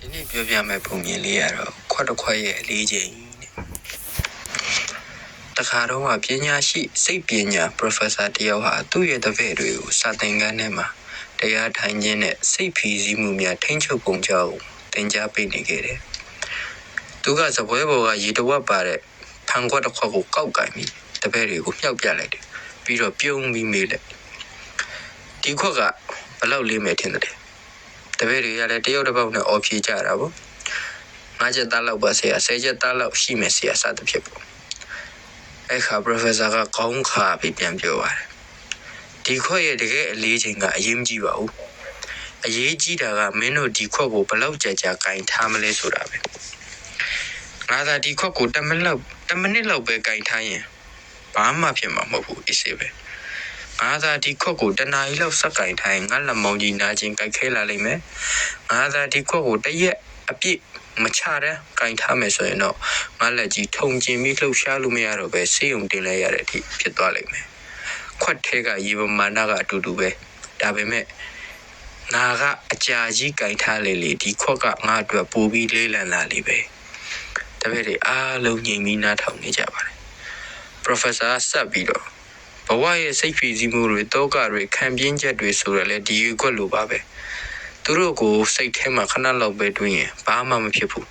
ဒီနေ့ပြောပြမယ့်ပုံမြင်လေးကတော့ခွက်တစ်ခွက်ရဲ့အလေးချိန်တခါတော့ပညာရှိစိတ်ပညာ Professor တယောက်ဟာသူ့ရဲ့တပည့်တွေကိုစာသင်ခန်းထဲမှာတရားထိုင်ခြင်းနဲ့စိတ်ဖိစီးမှုများထိန်းချုပ်ပုံကြောင်းသင်ကြားပေးနေခဲ့တယ်။သူကစပွဲပေါ်ကရေတဝက်ပါတဲ့ဖန်ခွက်တစ်ခွက်ကိုကောက်ကင်ပြီးတပည့်တွေကိုမြှောက်ပြလိုက်တယ်။ပြီးတော့ပြုံးပြီးမေးလိုက်ဒီခွက်ကဘယ်လောက်လေးမယ်ထင်တယ်။တပည့်တွေကလည်းတရုတ်တစ်ပေါက်နဲ့အော်ဖြေကြတာပေါ့။5ချက်သားလောက်ပါဆရာ10ချက်သားလောက်ရှိမယ်ဆရာစသဖြင့်ပေါ့။အခါ Professor ကကောင်းခါပြီးပြန်ပြောပါတယ်ဒီခွက်ရဲ့တကယ်အလေးချိန်ကအရေးမကြီးပါဘူးအရေးကြီးတာကမင်းတို့ဒီခွက်ကိုဘယ်လောက်ကြာကြာကင်ထားမလဲဆိုတာပဲငါသာဒီခွက်ကို10မိနစ်လောက်ပဲကင်ထားရင်ဘာမှဖြစ်မှာမဟုတ်ဘူးအစ်စေပဲငါသာဒီခွက်ကို1နာရီလောက်စက်ကင်ထားရင်ငါလက်မောင်းကြီးနာကျင်ကြိုက်ခဲလာလိမ့်မယ်ငါသာဒီခွက်ကိုတရက်အပြည့်မချတဲ့ကင်ထားမယ်ဆိုရင်တော့ငါလက်ကြီးထုံကျင်ပြီးလှုပ်ရှားလို့မရတော့ပဲဆေးရုံတင်လိုက်ရတဲ့အထိဖြစ်သွားလိမ့်မယ်ခွက်ထဲကရေပမာဏကအတူတူပဲဒါပေမဲ့ငါကအကြာကြီးကင်ထားလေဒီခွက်ကငါအတွက်ပိုပြီးလေးလံလာလေပဲတပည့်တွေအားလုံးငြိမ်ပြီးနားထောင်နေကြပါတယ် Professor ဆက်ပြီးတော့ဘဝရဲ့စိတ်ဖိစီးမှုတွေတောကတွေခံပြင်းချက်တွေဆိုရလဲဒီခွက်လိုပါပဲသူတို့ကိုစိတ်ထဲမှာခဏလောက်ပဲတွင်းရင်ဘာမှမဖြစ်ဘူး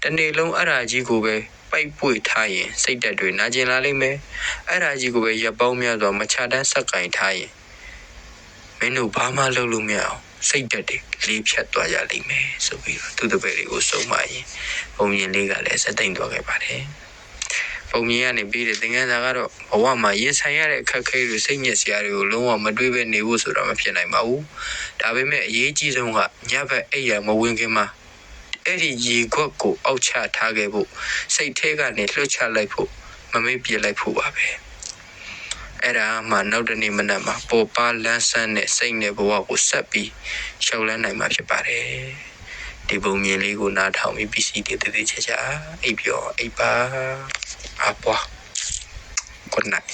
တနေ့လုံးအဲ့ဒါကြီးကိုပဲပိုက်ပွေထားရင်စိတ်ဓာတ်တွေနာကျင်လာလိမ့်မယ်အဲ့ဒါကြီးကိုပဲရပ်ပေါင်းများစွာမချတန်းဆက်ကင်ထားရင်မင်းတို့ဘာမှလုပ်လို့မရအောင်စိတ်ဓာတ်တွေလေးဖြတ်သွားကြလိမ့်မယ်ဆိုပြီးတော့သူတပည့်တွေကိုဆုံးမရင်ပုံမြင်လေးကလည်းစက်သိမ့်သွားခဲ့ပါတယ်ပုံမြင်ကနေပြီးတဲ့သင်ခန်းစာကတော့ဘဝမှာရင်ဆိုင်ရတဲ့အခက်အခဲတွေစိတ်ညစ်စရာတွေကိုလုံးဝမတွေးဘဲနေဖို့ဆိုတာမဖြစ်နိုင်ပါဘူးဒါပေမဲ့အရေးကြီးဆုံးကညဘက်အိပ်ရမဝင်ခင်မှာအဲ့ဒီရေခွက်ကိုအောက်ချထားခဲ့ဖို့စိတ်ထဲကနေလွှတ်ချလိုက်ဖို့မမေ့ပြလိုက်ဖို့ပါပဲအဲ့ဒါမှနောက်တနေ့မနက်မှာပေါ်ပါလန်းဆန်းတဲ့စိတ်နဲ့ဘဝကိုဆက်ပြီးရှောင်လန်းနိုင်မှာဖြစ်ပါတယ်ဒီပုံမြင်လေးကိုနားထောင်ပြီးပစ္စည်းတွေတည်ချာအိပ်ပျော်အိပ်ပါအပွား Good night